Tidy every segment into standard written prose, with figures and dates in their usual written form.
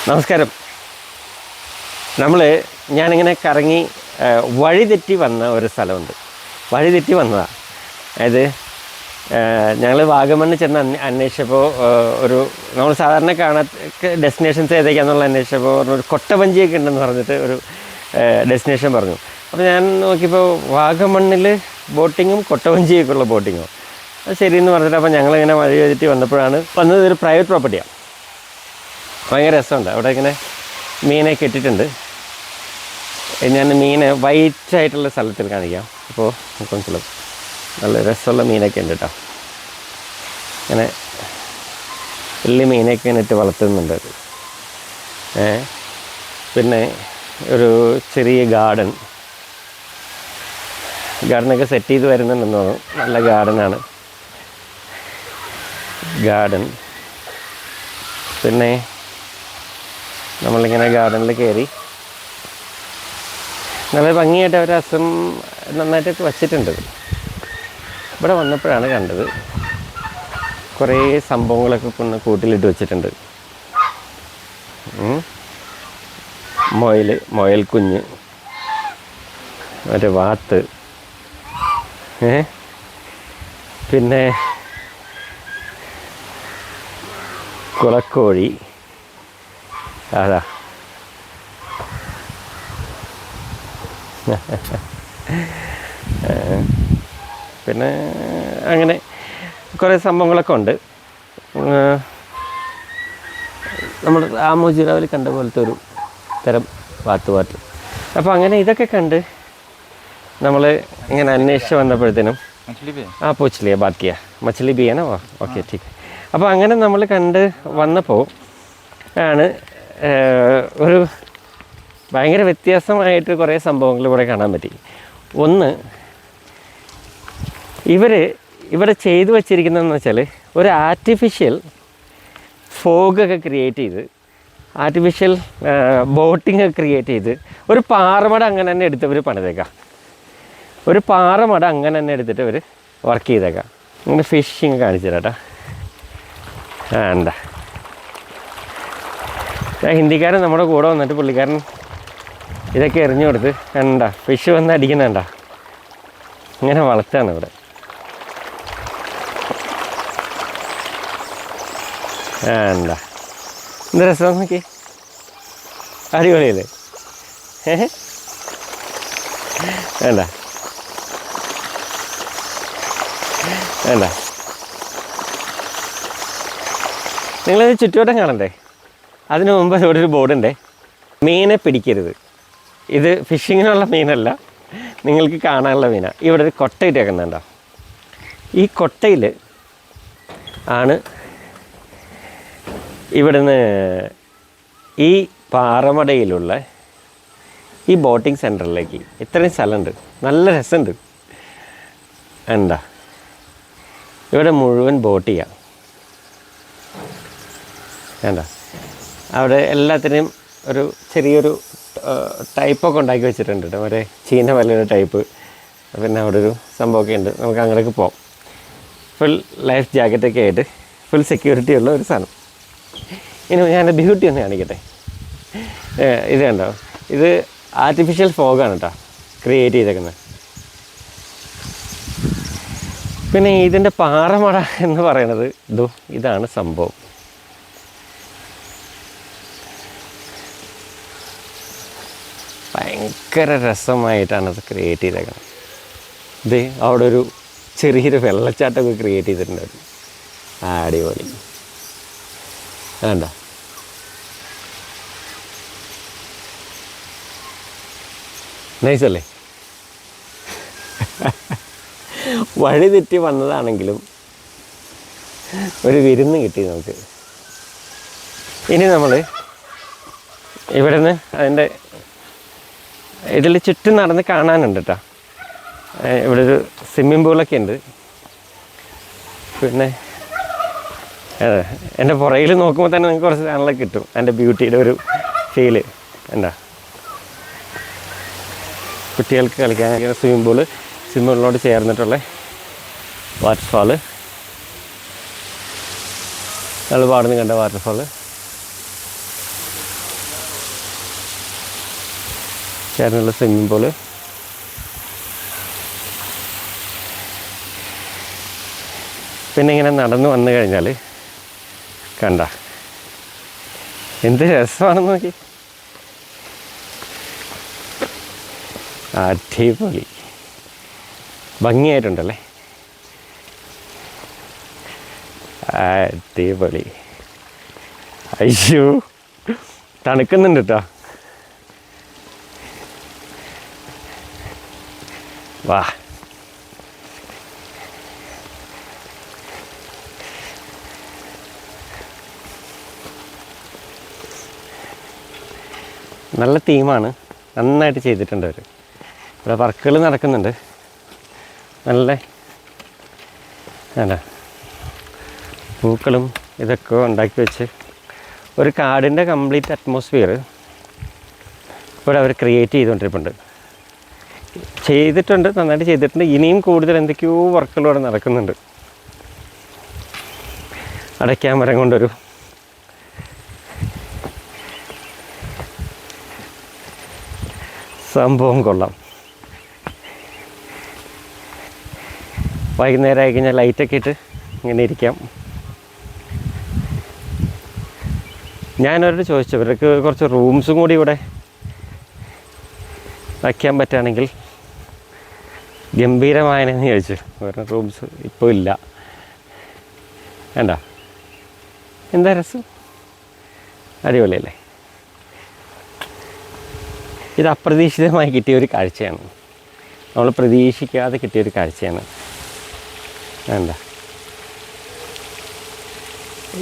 നമസ്കാരം. ഞാനിങ്ങനെ കറങ്ങി വഴിതെറ്റി വന്ന ഒരു സ്ഥലമുണ്ട്. വഴിതെറ്റി വന്നതാണ്. അതായത് ഞങ്ങൾ വാഗമണ്ണ് ചെന്ന് അന്വേഷിച്ചപ്പോൾ നമ്മൾ സാധാരണ കാണാത്ത ഡെസ്റ്റിനേഷൻസ് ഏതൊക്കെയാണെന്നുള്ള അന്വേഷിച്ചപ്പോൾ ഒരു കൊട്ടവഞ്ചിയൊക്കെ ഉണ്ടെന്ന് പറഞ്ഞിട്ട് ഒരു ഡെസ്റ്റിനേഷൻ പറഞ്ഞു. അപ്പോൾ ഞാൻ നോക്കിയപ്പോൾ വാഗമണ്ണിൽ ബോട്ടിങ്ങും കൊട്ടവഞ്ചിയൊക്കെ ഉള്ള ബോട്ടിങ്ങോ, അത് ശരിയെന്ന് പറഞ്ഞിട്ട് അപ്പോൾ ഞങ്ങളിങ്ങനെ വഴി തെറ്റി വന്നപ്പോഴാണ് വന്നത്. ഒരു പ്രൈവറ്റ് പ്രോപ്പർട്ടിയാണ്. ഭയങ്കര രസമുണ്ട്. അവിടെ ഇങ്ങനെ മീനൊക്കെ ഇട്ടിട്ടുണ്ട്. ഞാൻ മീന് വൈറ്റായിട്ടുള്ള സ്ഥലത്തിൽ കാണിക്കാം. അപ്പോൾ നമുക്ക് നല്ല രസമുള്ള മീനൊക്കെ ഉണ്ട് കേട്ടോ. ഇങ്ങനെ വലിയ മീനൊക്കെ ഇങ്ങനെ ഇട്ട് വളർത്തുന്നുണ്ട് അത്. പിന്നെ ഒരു ചെറിയ ഗാർഡനൊക്കെ സെറ്റ് ചെയ്ത് വരുന്നുണ്ടെന്ന് തോന്നുന്നു. നല്ല ഗാർഡനാണ്. പിന്നെ നമ്മളിങ്ങനെ ഗാർഡനിൽ കയറി നല്ല ഭംഗിയായിട്ട് അവർ നന്നായിട്ടൊക്കെ വച്ചിട്ടുണ്ട്. ഇവിടെ വന്നപ്പോഴാണ് കണ്ടത് കുറേ സംഭവങ്ങളൊക്കെ കൂട്ടിലിട്ട് വച്ചിട്ടുണ്ട്. മുയൽ കുഞ്ഞ്, മറ്റേ വാത്ത്, പിന്നെ കുളക്കോഴി, അതാ പിന്നെ അങ്ങനെ കുറേ സംഭവങ്ങളൊക്കെ ഉണ്ട്. നമ്മൾ രാമോജിറാവിൽ കണ്ട പോലത്തെ ഒരു തരം വാത്ത്. അപ്പോൾ അങ്ങനെ ഇതൊക്കെ കണ്ട് നമ്മൾ ഇങ്ങനെ അന്വേഷിച്ച് വന്നപ്പോഴത്തേനും പൂച്ചലിയ ബാക്കിയ മछली भी है ना वो, ഓക്കെ ठीक. അപ്പോൾ അങ്ങനെ നമ്മൾ കണ്ട് വന്നപ്പോൾ ആണ് ഒരു ഭയങ്കര വ്യത്യാസമായിട്ട് കുറേ സംഭവങ്ങൾ ഇവിടെ കാണാൻ പറ്റി. ഒന്ന്, ഇവിടെ ചെയ്തു വച്ചിരിക്കുന്നതെന്ന് വെച്ചാൽ ഒരു ആർട്ടിഫിഷ്യൽ ഫോഗൊക്കെ ക്രിയേറ്റ് ചെയ്ത്, ആർട്ടിഫിഷ്യൽ ബോട്ടിങ്ങൊക്കെ ക്രിയേറ്റ് ചെയ്ത് ഒരു പാറമട അങ്ങനെ തന്നെ എടുത്തവർ പണിതേക്കാം. ഒരു പാറമട അങ്ങനെ തന്നെ എടുത്തിട്ട് അവർ വർക്ക് ചെയ്തേക്കാം. ഇങ്ങനെ ഫിഷിങ് കാണിച്ചു തരാം കേട്ടോ. എന്താ ഹിന്ദിക്കാരൻ നമ്മുടെ കൂടെ വന്നിട്ട് പുള്ളിക്കാരൻ ഇതൊക്കെ എറിഞ്ഞു കൊടുത്ത് കണ്ട ഫിഷ് വന്ന് അടിക്കുന്നുണ്ട. ഇങ്ങനെ വളർത്താണ് ഇവിടെ. എന്താ എന്ത് രസം നോക്കി, അടിപൊളിയല്ലേ? വേണ്ട നിങ്ങളിത് ചുറ്റുവട്ടം കാണണ്ടേ? അതിനു മുമ്പ് ഇവിടെ ഒരു ബോർഡുണ്ടേ, മീനെ പിടിക്കരുത്. ഇത് ഫിഷിങ്ങിനുള്ള മീനല്ല, നിങ്ങൾക്ക് കാണാനുള്ള മീനാണ്. ഇവിടെ ഒരു കൊട്ട ഇട്ടേക്കുന്നുണ്ടോ? ഈ കൊട്ടയിൽ ആണ് ഇവിടുന്ന് ഈ പാറമടയിലുള്ള ഈ ബോട്ടിംഗ് സെൻറ്ററിലേക്ക് ഇത്രയും സ്ഥലമുണ്ട്. നല്ല രസമുണ്ട്. എന്താ ഇവിടെ മുഴുവൻ ബോട്ട് ചെയ്യാം. വേണ്ട അവിടെ എല്ലാത്തിനും ഒരു ചെറിയൊരു ടൈപ്പൊക്കെ ഉണ്ടാക്കി വെച്ചിട്ടുണ്ട് കേട്ടോ. മറ്റേ ചീന വലയുടെ ടൈപ്പ്. പിന്നെ അവിടെ ഒരു സംഭവമൊക്കെ ഉണ്ട്. നമുക്ക് അങ്ങോട്ടേക്ക് പോകാം. ഫുൾ ലൈഫ് ജാക്കറ്റൊക്കെ ആയിട്ട് ഫുൾ സെക്യൂരിറ്റി ഉള്ള ഒരു സാധനം. ഇനി ഞാൻ ബ്യൂട്ടി ഒന്ന് കാണിക്കട്ടെ. ഇത് കണ്ടോ? ഇത് ആർട്ടിഫിഷ്യൽ ഫോഗാണ് കേട്ടോ ക്രിയേറ്റ് ചെയ്തേക്കുന്നത്. പിന്നെ ഇതിൻ്റെ പാറമട എന്ന് പറയുന്നത് ഇതാണ് സംഭവം. ഭയങ്കര രസമായിട്ടാണ് അത് ക്രിയേറ്റ് ചെയ്തേക്കുന്നത്. ഇത് അവിടെ ഒരു ചെറിയൊരു വെള്ളച്ചാട്ടമൊക്കെ ക്രിയേറ്റ് ചെയ്തിട്ടുണ്ട്. അടിപൊളി. വേണ്ട നൈസല്ലേ? വഴി തെറ്റി വന്നതാണെങ്കിലും ഒരു വിരുന്ന് കിട്ടി നമുക്ക്. ഇനി നമ്മൾ ഇവിടെ നിന്ന് അതിൻ്റെ ഇതിൽ ചുറ്റും നടന്ന് കാണാനുണ്ട് കേട്ടോ. ഇവിടെ ഒരു സ്വിമ്മിംഗ് പൂളൊക്കെ ഉണ്ട്. പിന്നെ എൻ്റെ പുറകിൽ നോക്കുമ്പോൾ തന്നെ നിങ്ങൾക്ക് കുറച്ച് സാധനങ്ങളൊക്കെ കിട്ടും. എൻ്റെ ബ്യൂട്ടിയുടെ ഒരു ഫീല്. എന്താ കുട്ടികൾക്ക് കളിക്കാൻ സ്വിമ്മിംഗ് പൂളിനോട് ചേർന്നിട്ടുള്ള വാട്ടർഫാള്. നമ്മൾ പാടുന്ന കണ്ട വാട്ടർഫാള്. ചേർന്നുള്ള സ്വിമ്മിംഗ് പൂള്. പിന്നെ ഇങ്ങനെ നടന്നു വന്നു കഴിഞ്ഞാൽ കണ്ട എന്ത് രസമാണെന്ന് നോക്കി. അടിപൊളി ഭംഗിയായിട്ടുണ്ടല്ലേ, അടിപൊളി. അയ്യോ തണുക്കുന്നുണ്ട് കേട്ടോ. വാ നല്ല തീമാണ്, നന്നായിട്ട് ചെയ്തിട്ടുണ്ട് അവർ. ഇവിടെ വർക്കുകൾ നടക്കുന്നുണ്ട്. നല്ല അല്ല പൂക്കളും ഇതൊക്കെ ഉണ്ടാക്കി വെച്ച് ഒരു കാടിൻ്റെ കംപ്ലീറ്റ് അറ്റ്മോസ്ഫിയർ ഇവിടെ അവർ ക്രിയേറ്റ് ചെയ്തിട്ടുണ്ട്, നന്നായിട്ട് ചെയ്തിട്ടുണ്ട്. ഇനിയും കൂടുതൽ എന്തൊക്കെയോ വർക്കുകൾ ഇവിടെ നടക്കുന്നുണ്ട്. അടയ്ക്കാമരം കൊണ്ടൊരു സംഭവം കൊള്ളാം. വൈകുന്നേരം ആയി കഴിഞ്ഞാൽ ലൈറ്റൊക്കെ ഇട്ട് ഇങ്ങനെ ഇരിക്കാം. ഞാനവരോട് ചോദിച്ചു ഇവർക്ക് കുറച്ച് റൂംസും കൂടി ഇവിടെ വയ്ക്കാൻ പറ്റുകയാണെങ്കിൽ ഗംഭീരമായെന്ന് ചോദിച്ചു. വേറെ റൂംസ് ഇപ്പോൾ ഇല്ല. വേണ്ട, എന്താ രസം, അടിപൊളിയല്ലേ. ഇത് അപ്രതീക്ഷിതമായി കിട്ടിയൊരു കാഴ്ചയാണ്, നമ്മൾ പ്രതീക്ഷിക്കാതെ കിട്ടിയൊരു കാഴ്ചയാണ്. വേണ്ട,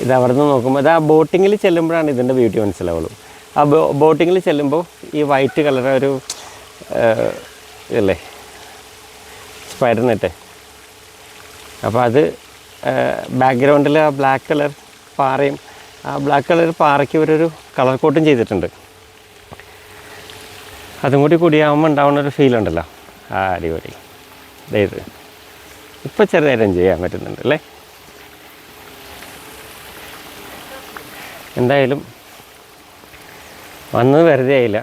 ഇത് അവിടെ നിന്ന് നോക്കുമ്പോൾ ഇത് ആ ബോട്ടിങ്ങിൽ ചെല്ലുമ്പോഴാണ് ഇതിൻ്റെ ബ്യൂട്ടി മനസ്സിലാവുള്ളൂ. ആ ബോട്ടിങ്ങിൽ ചെല്ലുമ്പോൾ ഈ വൈറ്റ് കളർ ഒരു ഇല്ലേ സ്പൈഡർ നെറ്റ്, അപ്പോൾ അത് ബാക്ക്ഗ്രൗണ്ടിൽ ആ ബ്ലാക്ക് കളർ പാറയും ആ ബ്ലാക്ക് കളർ പാറയ്ക്ക് ഇവരൊരു കളർ കോട്ടും ചെയ്തിട്ടുണ്ട്. അതും കൂടിയാകുമ്പോൾ ഉണ്ടാവുന്നൊരു ഫീലുണ്ടല്ലോ, ആ അടിപൊളി. ഇത് ഇപ്പോൾ ചെറുതായിട്ട് എൻജോയ് ചെയ്യാൻ പറ്റുന്നുണ്ട് അല്ലേ. എന്തായാലും വന്നത് വെറുതെ ആയില്ല.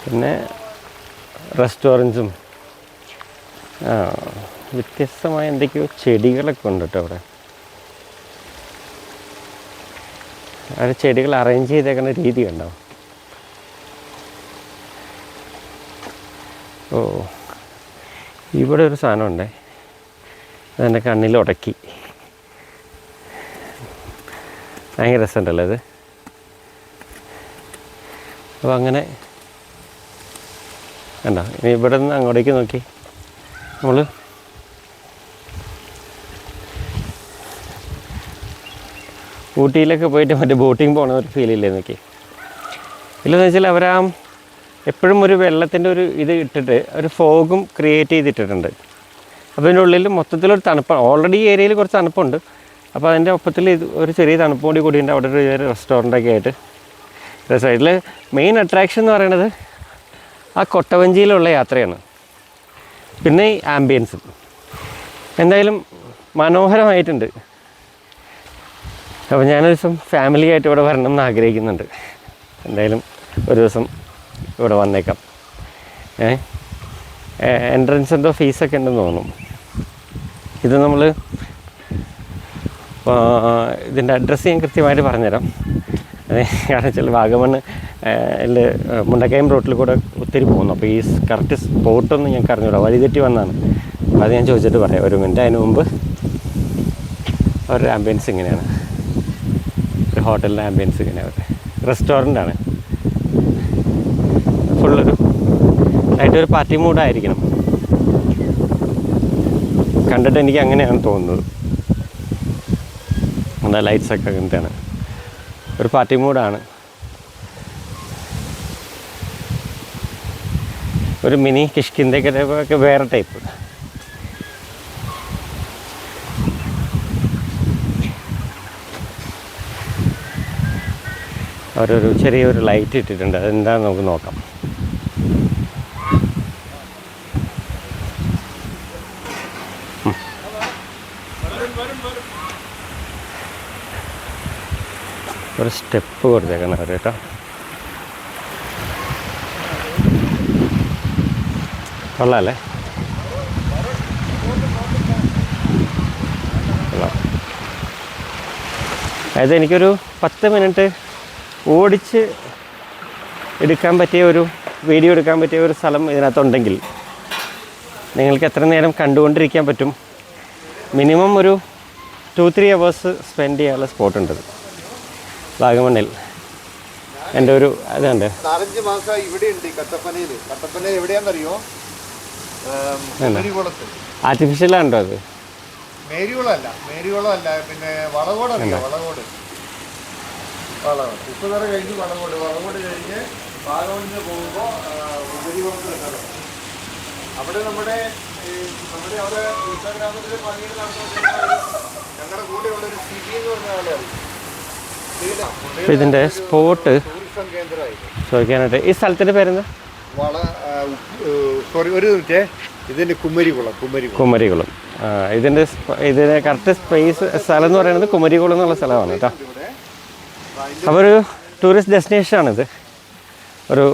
പിന്നെ റെസ്റ്റോറൻറ്റ്സും വ്യത്യസ്തമായ എന്തൊക്കെയോ ചെടികളൊക്കെ ഉണ്ട് കേട്ടോ അവിടെ. അവർ ചെടികൾ അറേഞ്ച് ചെയ്തേക്കുന്ന രീതി ഉണ്ടാവും. ഓ, ഇവിടെ ഒരു സാധനമുണ്ടേ, അതെൻ്റെ കണ്ണിൽ ഉടക്കി. ഭയങ്കര രസമുണ്ടല്ലോ ഇത്. അപ്പോൾ അങ്ങനെ കണ്ടോ, ഇനി ഇവിടെ നിന്ന് അങ്ങോട്ടേക്ക് നോക്കി നമ്മൾ ഊട്ടിയിലൊക്കെ പോയിട്ട് മറ്റേ ബോട്ടിങ് പോകണ ഒരു ഫീലില്ലേ നോക്കി. ഇല്ലെന്ന് വെച്ചാൽ അവർ എപ്പോഴും ഒരു വെള്ളത്തിൻ്റെ ഒരു ഇത് ഇട്ടിട്ട് ഒരു ഫോഗും ക്രിയേറ്റ് ചെയ്തിട്ടിട്ടുണ്ട്. അപ്പോൾ അതിൻ്റെ ഉള്ളിൽ മൊത്തത്തിലൊരു തണുപ്പാണ്. ഓൾറെഡി ഈ ഏരിയയിൽ കുറച്ച് തണുപ്പുണ്ട്. അപ്പോൾ അതിൻ്റെ ഒപ്പത്തിൽ ഇത് ഒരു ചെറിയ തണുപ്പ് കൂടിയുണ്ട്. അവിടെ ഒരു റെസ്റ്റോറൻ്റൊക്കെ ആയിട്ട് രസമാണ്. ഇതിൽ മെയിൻ അട്രാക്ഷൻ എന്ന് പറയുന്നത് ആ കൊട്ടവഞ്ചിയിലുള്ള യാത്രയാണ്, പിന്നെ ഈ ആംബിയൻസും. എന്തായാലും മനോഹരമായിട്ടുണ്ട്. അപ്പോൾ ഞാനൊരു ദിവസം ഫാമിലി ആയിട്ട് ഇവിടെ വരണം എന്ന് ആഗ്രഹിക്കുന്നുണ്ട്. എന്തായാലും ഒരു ദിവസം ഇവിടെ വന്നേക്കാം. എൻട്രൻസ് എന്തോ ഫീസൊക്കെ ഉണ്ടെന്ന് തോന്നുന്നു. ഇത് നമ്മൾ ഇതിൻ്റെ അഡ്രസ്സ് ഞാൻ കൃത്യമായിട്ട് പറഞ്ഞുതരാം. കാരണം വെച്ചാൽ വാഗമൺ മുണ്ടക്കയം റോട്ടിൽ കൂടെ ഒത്തിരി പോകുന്നു. അപ്പോൾ ഈ കറക്റ്റ് സ്പോട്ടൊന്നും ഞങ്ങൾക്ക് അറിഞ്ഞൂടാ, വഴിതെറ്റി വന്നതാണ്. അത് ഞാൻ ചോദിച്ചിട്ട് പറയാം ഒരു മിനിറ്റ്. അതിന് മുമ്പ് അവരുടെ ആംബിയൻസ് ഇങ്ങനെയാണ്, ഒരു ഹോട്ടലിൻ്റെ ആംബിയൻസ് ഇങ്ങനെയാണ്. റെസ്റ്റോറൻ്റാണ്, ഫുള്ളൊരു ആയിട്ടൊരു പാർട്ടി മൂഡായിരിക്കണം. കണ്ടിട്ട് എനിക്ക് അങ്ങനെയാണ് തോന്നുന്നത്. എന്താ ലൈറ്റ്സൊക്കെ അങ്ങനത്തെയാണ്, ഒരു പാർട്ടി മൂഡാണ്. ഒരു മിനി കിഷ്കിന്ധയൊക്കെ വേറെ ടൈപ്പ്. അവരൊരു ചെറിയൊരു ലൈറ്റ് ഇട്ടിട്ടുണ്ട്, അതെന്താണെന്ന് നമുക്ക് നോക്കാം. ഒരു സ്റ്റെപ്പ് കൊടുത്തേക്കണം അവർ കേട്ടോ. കൊള്ളാമല്ലേ? കൊള്ളാം. അതായത് എനിക്കൊരു 10 മിനിറ്റ് ഓടിച്ച് എടുക്കാൻ പറ്റിയ ഒരു വീഡിയോ എടുക്കാൻ പറ്റിയ ഒരു സ്ഥലം ഇതിനകത്തുണ്ടെങ്കിൽ നിങ്ങൾക്ക് എത്ര നേരം കണ്ടുകൊണ്ടിരിക്കാൻ പറ്റും. മിനിമം ഒരു 2-3 അവേഴ്സ് സ്പെൻഡ് ചെയ്യാനുള്ള സ്പോട്ടുണ്ട് വാഗമണ്ണിൽ. എൻ്റെ ഒരു അതുണ്ട് 4-5 മാസം ഇവിടെ ഉണ്ട് കട്ടപ്പനയിൽ. കട്ടപ്പനയിൽ എവിടെയാണെന്നറിയോ? ആർട്ടിഫിഷ്യലാണോ അത്? മേരികുളമല്ല, പിന്നെ വളകോടല്ല. വളകോട് ഉപ്പുതറ കഴിഞ്ഞ് വളകോട് കഴിഞ്ഞ് വാഗമണ്ണിന് പോകുമ്പോൾ ഉപരികുളത്തിൽ അവിടെ നമ്മുടെ അവിടെ ഇൻസ്റ്റാഗ്രാമിൽ പണിയിൽ നടന്നുകൊണ്ടിരുന്ന ഞങ്ങളുടെ കൂടെയുള്ളൊരു സിബി എന്ന് പറഞ്ഞ ആളെ അപ്പോൾ ഇതിൻ്റെ സ്പോട്ട് ടൂറിസം കേന്ദ്രമായി ചോദിക്കാനായിട്ട്. ഈ സ്ഥലത്തിൻ്റെ പേരെന്താ? ഒരു മിനിറ്റ്, ഇതിൻ്റെ കുമരികുളം. ഇതിൻ്റെ കറക്റ്റ് സ്ഥലം എന്ന് പറയുന്നത് കുമരികുളം എന്നുള്ള സ്ഥലമാണ് കേട്ടോ. അപ്പോൾ ഒരു ടൂറിസ്റ്റ് ഡെസ്റ്റിനേഷനാണിത്, ഒരു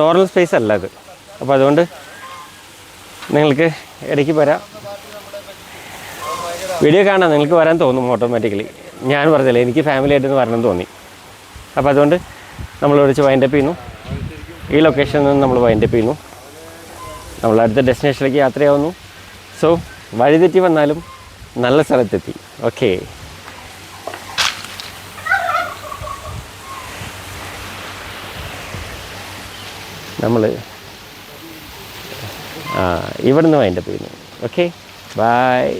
നോർമൽ സ്പേസ് അല്ല ഇത്. അപ്പോൾ അതുകൊണ്ട് നിങ്ങൾക്ക് ഇടയ്ക്ക് വരാം, വീഡിയോ കാണാൻ നിങ്ങൾക്ക് വരാൻ തോന്നും ഓട്ടോമാറ്റിക്കലി. ഞാൻ പറഞ്ഞില്ലേ, എനിക്ക് ഫാമിലി ആയിട്ടൊന്ന് വരണമെന്ന് തോന്നി. അപ്പോൾ അതുകൊണ്ട് നമ്മൾ വിളിച്ച് വൈൻഡപ്പ് ചെയ്യുന്നു. ഈ ലൊക്കേഷനിൽ നിന്ന് നമ്മൾ വൈൻഡപ്പ് ചെയ്യുന്നു. നമ്മൾ അടുത്ത ഡെസ്റ്റിനേഷനിലേക്ക് യാത്രയാവുന്നു. സോ വഴിതെറ്റി വന്നാലും നല്ല സ്ഥലത്തെത്തി. ഓക്കെ, നമ്മൾ ഇവിടുന്ന് വൈൻഡപ്പ് ചെയ്യുന്നു. Okay, by.